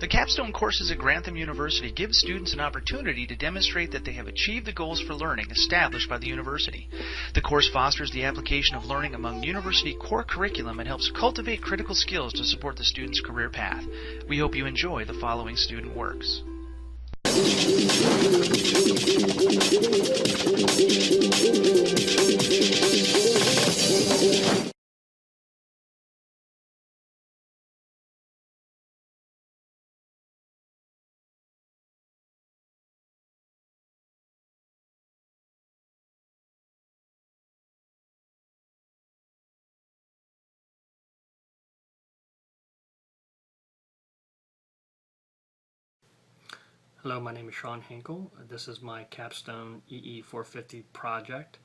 The Capstone courses at Grantham University give students an opportunity to demonstrate that they have achieved the goals for learning established by the university. The course fosters the application of learning among university core curriculum and helps cultivate critical skills to support the student's career path. We hope you enjoy the following student works. Hello, my name is Shawn Hinkle. This is my Capstone EE450 project.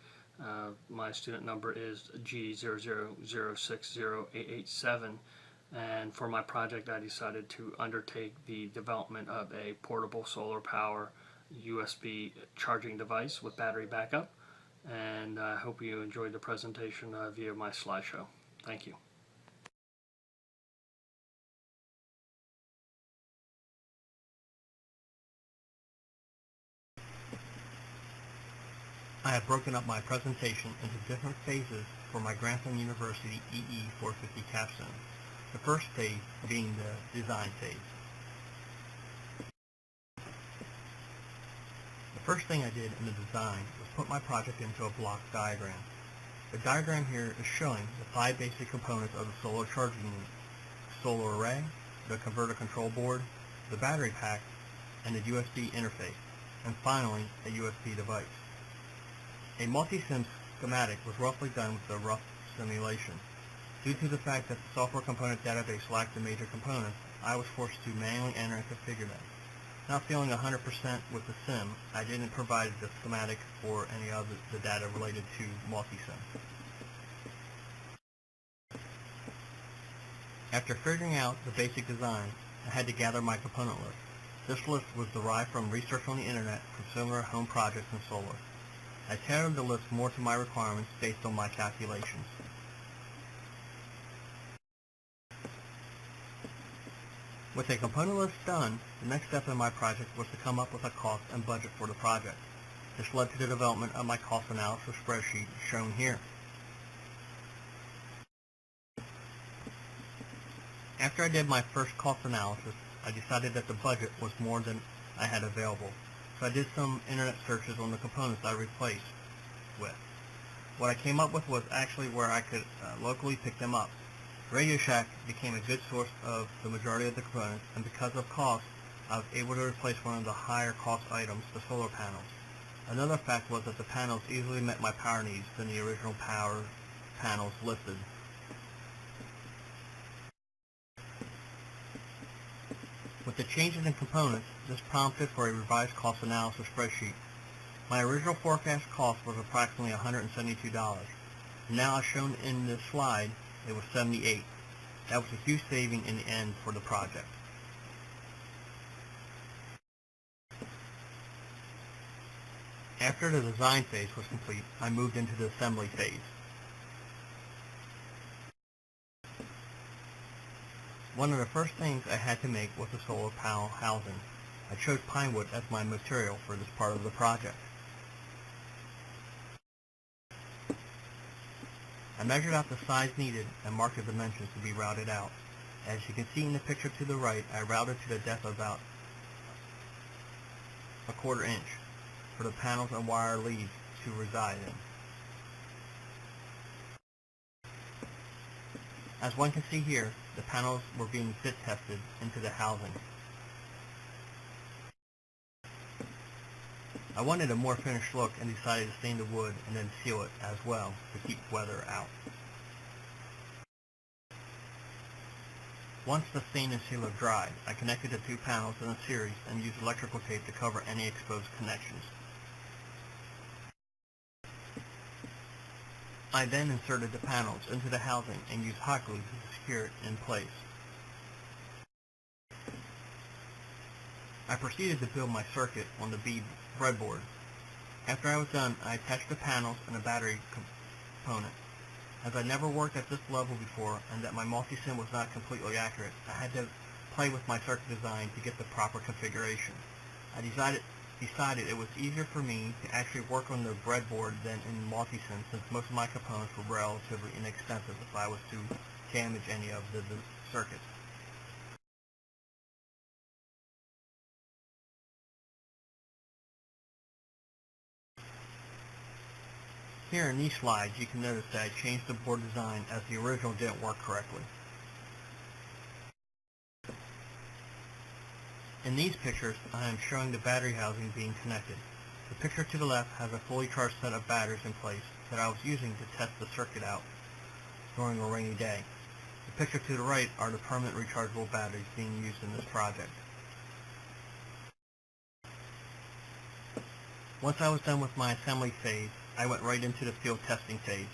My student number is G000608887, and for my project I decided to undertake the development of a portable solar power USB charging device with battery backup, and I hope you enjoyed the presentation via my slideshow. Thank you. I have broken up my presentation into different phases for my Grantham University EE450 capstone, the first phase being the design phase. The first thing I did in the design was put my project into a block diagram. The diagram here is showing the 5 basic components of the solar charging unit: solar array, the converter control board, the battery pack, and the USB interface, and finally a USB device. A multi-sim schematic was roughly done with a rough simulation. Due to the fact that the software component database lacked the major components, I was forced to manually enter and configure them. Not feeling 100% with the sim, I didn't provide the schematic or any of the data related to multi-sim. After figuring out the basic design, I had to gather my component list. This list was derived from research on the internet for similar home projects in solar. I tailored the list more to my requirements based on my calculations. With a component list done, the next step in my project was to come up with a cost and budget for the project. This led to the development of my cost analysis spreadsheet shown here. After I did my first cost analysis, I decided that the budget was more than I had available. So I did some internet searches on the components I replaced with. What I came up with was actually where I could locally pick them up. Radio Shack became a good source of the majority of the components, and because of cost, I was able to replace one of the higher cost items, the solar panels. Another fact was that the panels easily met my power needs than the original power panels listed. With the changes in components, this prompted for a revised cost analysis spreadsheet. My original forecast cost was approximately $172. Now, as shown in this slide, it was $78. That was a huge saving in the end for the project. After the design phase was complete, I moved into the assembly phase. One of the first things I had to make was a solar panel housing. I chose pine wood as my material for this part of the project. I measured out the size needed and marked the dimensions to be routed out. As you can see in the picture to the right, I routed to the depth of about a 1/4 inch for the panels and wire leads to reside in. As one can see here, the panels were being fit tested into the housing. I wanted a more finished look and decided to stain the wood and then seal it as well to keep weather out. Once the stain and sealer dried, I connected the 2 panels in a series and used electrical tape to cover any exposed connections. I then inserted the panels into the housing and used hot glue to secure it in place. I proceeded to build my circuit on the bead breadboard. After I was done, I attached the panels and a battery component. As I never worked at this level before and that my multi-sim was not completely accurate, I had to play with my circuit design to get the proper configuration. I decided it was easier for me to actually work on the breadboard than in multi-sim, since most of my components were relatively inexpensive if I was to damage any of the circuits. Here in these slides, you can notice that I changed the board design as the original didn't work correctly. In these pictures, I am showing the battery housing being connected. The picture to the left has a fully charged set of batteries in place that I was using to test the circuit out during a rainy day. The picture to the right are the permanent rechargeable batteries being used in this project. Once I was done with my assembly phase, I went right into the field testing phase.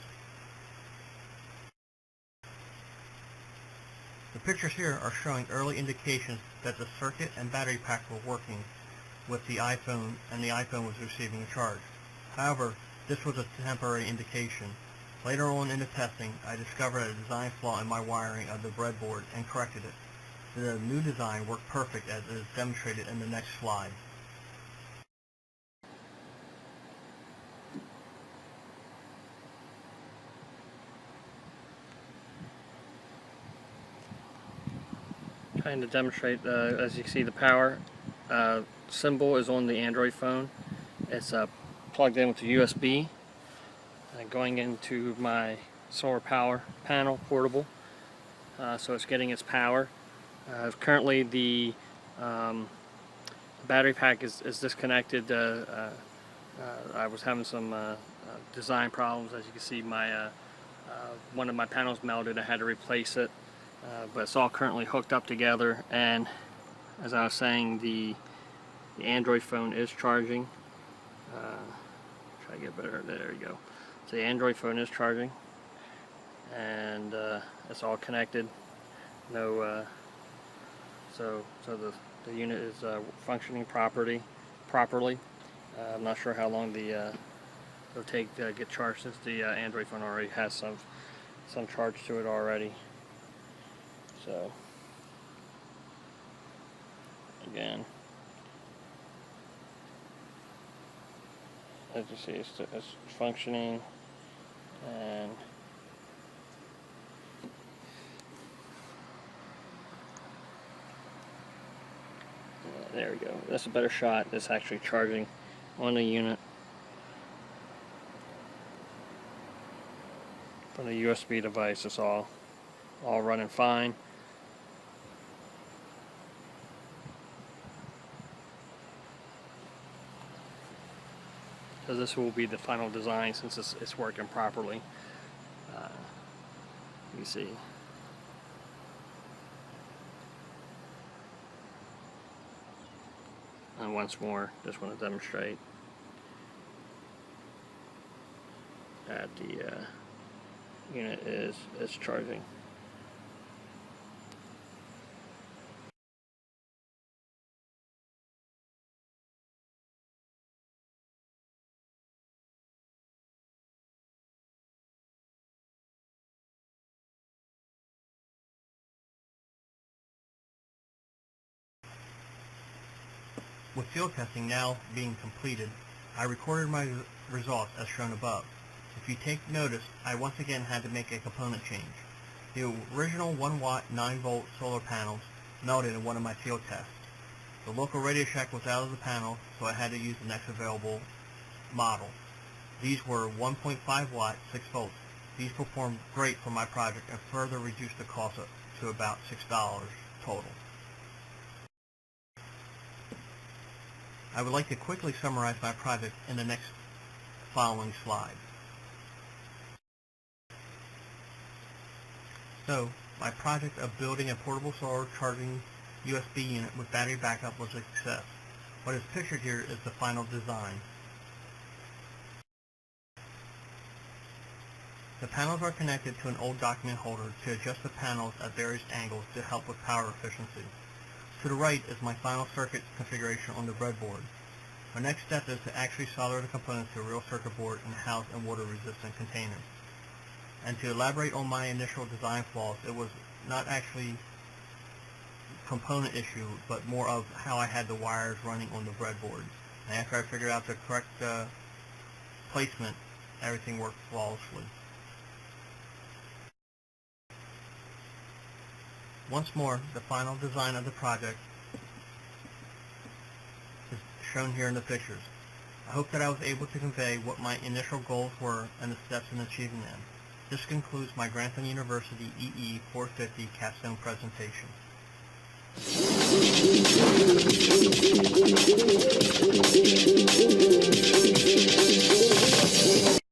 The pictures here are showing early indications that the circuit and battery pack were working with the iPhone, and the iPhone was receiving a charge. However, this was a temporary indication. Later on in the testing, I discovered a design flaw in my wiring of the breadboard and corrected it. The new design worked perfect as is demonstrated in the next slide. Trying to demonstrate, as you can see, the power symbol is on the Android phone. It's plugged in with the USB, going into my solar power panel portable, so it's getting its power. Currently the battery pack is disconnected. I was having some design problems. As you can see, my one of my panels melted. I had to replace it. But it's all currently hooked up together, and as I was saying, the Android phone is charging. Try to get better. There you go. So the Android phone is charging, and it's all connected. No, so the unit is functioning properly. I'm not sure how long it'll take to get charged, since the Android phone already has some charge to it already. So again, as you see, it's functioning, and there we go. That's a better shot. It's actually charging on the unit from the USB device. It's all running fine. So this will be the final design, since it's working properly. You see. And once more, just want to demonstrate that the unit is charging. With field testing now being completed, I recorded my results as shown above. If you take notice, I once again had to make a component change. The original 1 watt 9 volt solar panels melted in one of my field tests. The local Radio Shack was out of the panel, so I had to use the next available model. These were 1.5 watt 6 volts. These performed great for my project and further reduced the cost to about $6 total. I would like to quickly summarize my project in the next following slide. So, my project of building a portable solar charging USB unit with battery backup was a success. What is pictured here is the final design. The panels are connected to an old document holder to adjust the panels at various angles to help with power efficiency. To the right is my final circuit configuration on the breadboard. My next step is to actually solder the components to a real circuit board and house in water-resistant containers. And to elaborate on my initial design flaws, it was not actually component issue, but more of how I had the wires running on the breadboards. And after I figured out the correct placement, everything worked flawlessly. Once more, the final design of the project is shown here in the pictures. I hope that I was able to convey what my initial goals were and the steps in achieving them. This concludes my Grantham University EE 450 Capstone presentation.